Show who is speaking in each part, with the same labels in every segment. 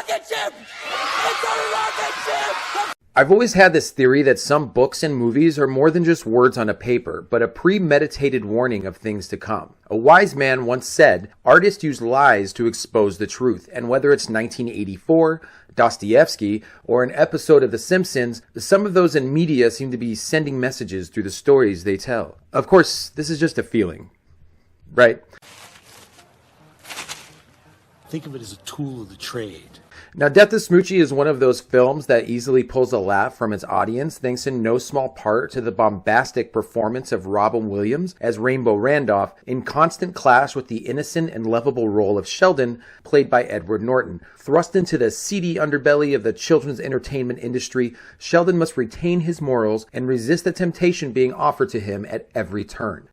Speaker 1: rocket ship! It's a rocket ship!
Speaker 2: I've always had this theory that some books and movies are more than just words on a paper, but a premeditated warning of things to come. A wise man once said, artists use lies to expose the truth, and whether it's 1984, Dostoevsky, or an episode of The Simpsons, some of those in media seem to be sending messages through the stories they tell. Of course, this is just a feeling, right?
Speaker 3: Think of it as a tool of the trade.
Speaker 2: Now, Death of Smoochy is one of those films that easily pulls a laugh from its audience, thanks in no small part to the bombastic performance of Robin Williams as Rainbow Randolph, in constant clash with the innocent and lovable role of Sheldon, played by Edward Norton. Thrust into the seedy underbelly of the children's entertainment industry, Sheldon must retain his morals and resist the temptation being offered to him at every turn.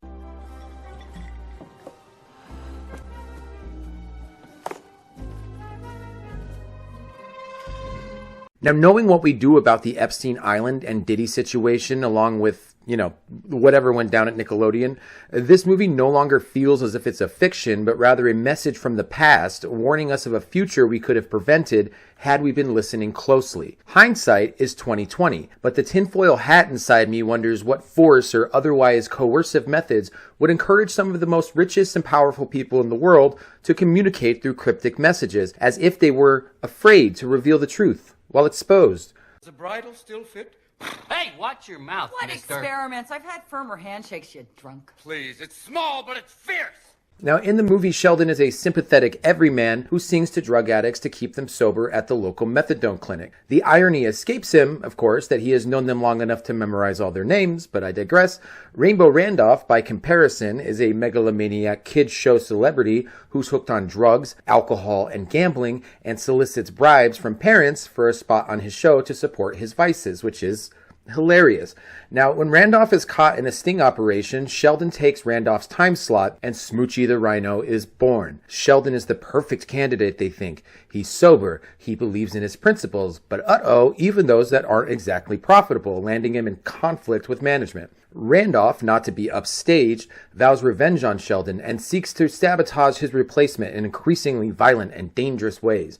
Speaker 2: Now, knowing what we do about the Epstein Island and Diddy situation, along with, whatever went down at Nickelodeon, this movie no longer feels as if it's a fiction, but rather a message from the past, warning us of a future we could have prevented had we been listening closely. Hindsight is 20/20, but the tinfoil hat inside me wonders what force or otherwise coercive methods would encourage some of the most richest and powerful people in the world to communicate through cryptic messages, as if they were afraid to reveal the truth while exposed.
Speaker 1: Does the bridle still fit?
Speaker 4: Hey, watch your mouth,
Speaker 5: What
Speaker 4: mister.
Speaker 5: experiments? I've had firmer handshakes, you drunk.
Speaker 1: Please, it's small, but it's fierce.
Speaker 2: Now, in the movie, Sheldon is a sympathetic everyman who sings to drug addicts to keep them sober at the local methadone clinic. The irony escapes him, of course, that he has known them long enough to memorize all their names, but I digress. Rainbow Randolph, by comparison, is a megalomaniac kids show celebrity who's hooked on drugs, alcohol, and gambling, and solicits bribes from parents for a spot on his show to support his vices, which is hilarious. Now, when Randolph is caught in a sting operation, Sheldon takes Randolph's time slot and Smoochy the Rhino is born. Sheldon is the perfect candidate, they think. He's sober, he believes in his principles, but even those that aren't exactly profitable, landing him in conflict with management. Randolph, not to be upstaged, vows revenge on Sheldon and seeks to sabotage his replacement in increasingly violent and dangerous ways.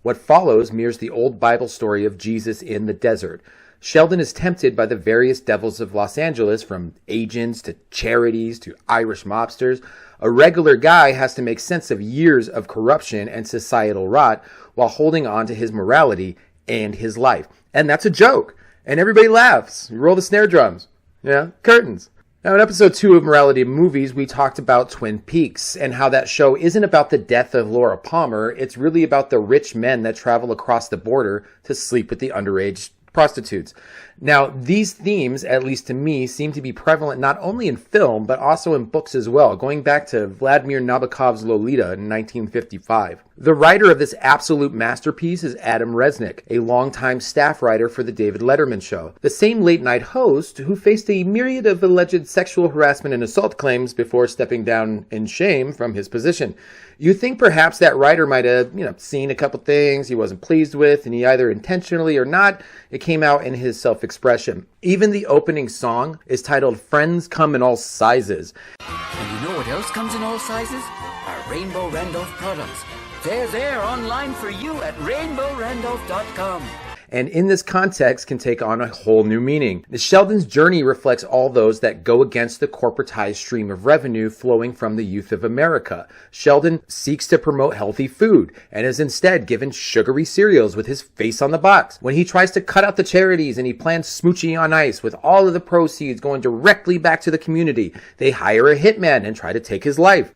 Speaker 2: What follows mirrors the old Bible story of Jesus in the desert. Sheldon is tempted by the various devils of Los Angeles, from agents to charities to Irish mobsters. A regular guy has to make sense of years of corruption and societal rot while holding on to his morality and his life. And that's a joke. And everybody laughs. You roll the snare drums. Yeah, curtains. Now, in episode 2 of Morality of Movies, we talked about Twin Peaks and how that show isn't about the death of Laura Palmer. It's really about the rich men that travel across the border to sleep with the underage prostitutes. Now, these themes, at least to me, seem to be prevalent not only in film, but also in books as well, going back to Vladimir Nabokov's Lolita in 1955. The writer of this absolute masterpiece is Adam Resnick, a longtime staff writer for The David Letterman Show, the same late-night host who faced a myriad of alleged sexual harassment and assault claims before stepping down in shame from his position. You think perhaps that writer might have, seen a couple things he wasn't pleased with, and he either intentionally or not, it came out in his self-expression. Even the opening song is titled Friends Come in All Sizes.
Speaker 4: And you know what else comes in all sizes? Our Rainbow Randolph products. They're there online for you at rainbowrandolph.com.
Speaker 2: And in this context can take on a whole new meaning. Sheldon's journey reflects all those that go against the corporatized stream of revenue flowing from the youth of America. Sheldon seeks to promote healthy food and is instead given sugary cereals with his face on the box. When he tries to cut out the charities and he plans Smoochy on Ice with all of the proceeds going directly back to the community, they hire a hitman and try to take his life.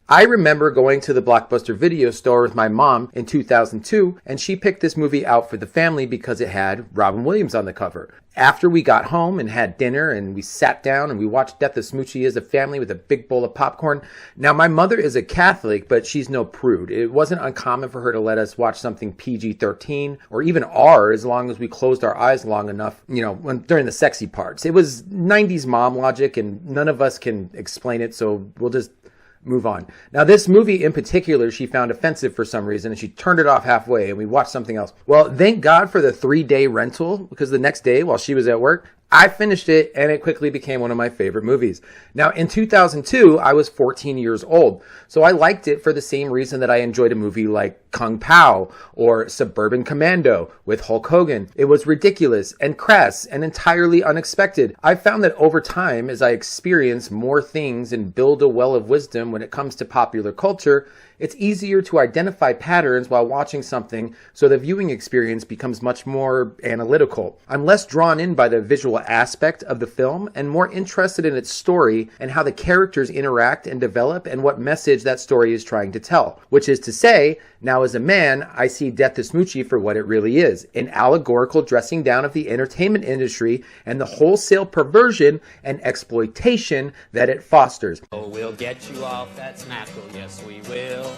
Speaker 2: I remember going to the Blockbuster video store with my mom in 2002, and she picked this movie out for the family because it had Robin Williams on the cover. After we got home and had dinner and we sat down and we watched Death of Smoochy as a family with a big bowl of popcorn. Now, my mother is a Catholic, but she's no prude. It wasn't uncommon for her to let us watch something PG-13 or even R as long as we closed our eyes long enough, during the sexy parts. It was 90s mom logic and none of us can explain it, so we'll just move on. Now, this movie in particular, she found offensive for some reason, and she turned it off halfway, and we watched something else. Well, thank God for the 3-day rental, because the next day, while she was at work, I finished it, and it quickly became one of my favorite movies. Now, in 2002, I was 14 years old, so I liked it for the same reason that I enjoyed a movie like Kung Pao or Suburban Commando with Hulk Hogan. It was ridiculous and crass and entirely unexpected. I found that over time, as I experience more things and build a well of wisdom when it comes to popular culture, it's easier to identify patterns while watching something, so the viewing experience becomes much more analytical. I'm less drawn in by the visual aspect of the film and more interested in its story and how the characters interact and develop and what message that story is trying to tell. Which is to say, now as a man, I see Death to Smoochy for what it really is, an allegorical dressing down of the entertainment industry and the wholesale perversion and exploitation that it fosters.
Speaker 6: Oh, we'll get you off that snackle, yes we will.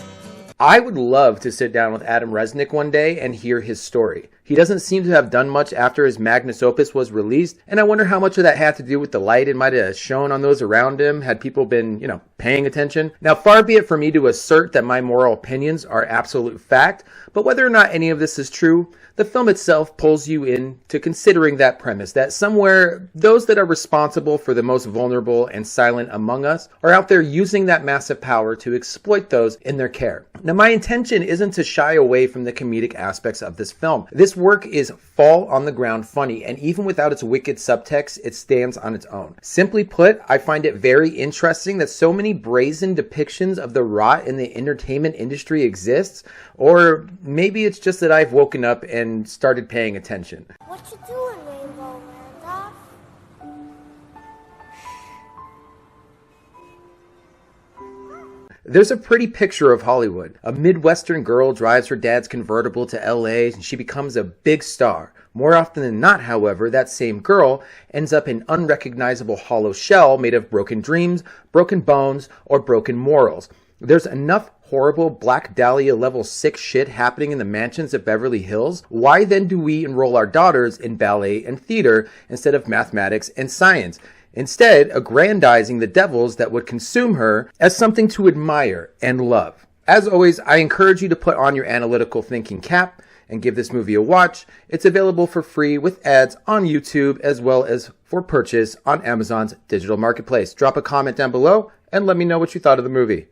Speaker 2: I would love to sit down with Adam Resnick one day and hear his story. He doesn't seem to have done much after his magnus opus was released, and I wonder how much of that had to do with the light it might have shown on those around him had people been, paying attention. Now, far be it for me to assert that my moral opinions are absolute fact, but whether or not any of this is true, the film itself pulls you into considering that premise, that somewhere those that are responsible for the most vulnerable and silent among us are out there using that massive power to exploit those in their care. Now, my intention isn't to shy away from the comedic aspects of this film. This work is fall on the ground funny, and even without its wicked subtext, it stands on its own. Simply put, I find it very interesting that so many brazen depictions of the rot in the entertainment industry exists, or maybe it's just that I've woken up and started paying attention.
Speaker 7: What you doing, Rainbow Randolph?
Speaker 2: There's a pretty picture of Hollywood. A Midwestern girl drives her dad's convertible to LA and she becomes a big star. More often than not, however, that same girl ends up an unrecognizable hollow shell made of broken dreams, broken bones, or broken morals. There's enough horrible Black Dahlia level 6 shit happening in the mansions of Beverly Hills. Why then do we enroll our daughters in ballet and theater instead of mathematics and science? Instead, aggrandizing the devils that would consume her as something to admire and love. As always, I encourage you to put on your analytical thinking cap and give this movie a watch. It's available for free with ads on YouTube as well as for purchase on Amazon's digital marketplace. Drop a comment down below and let me know what you thought of the movie.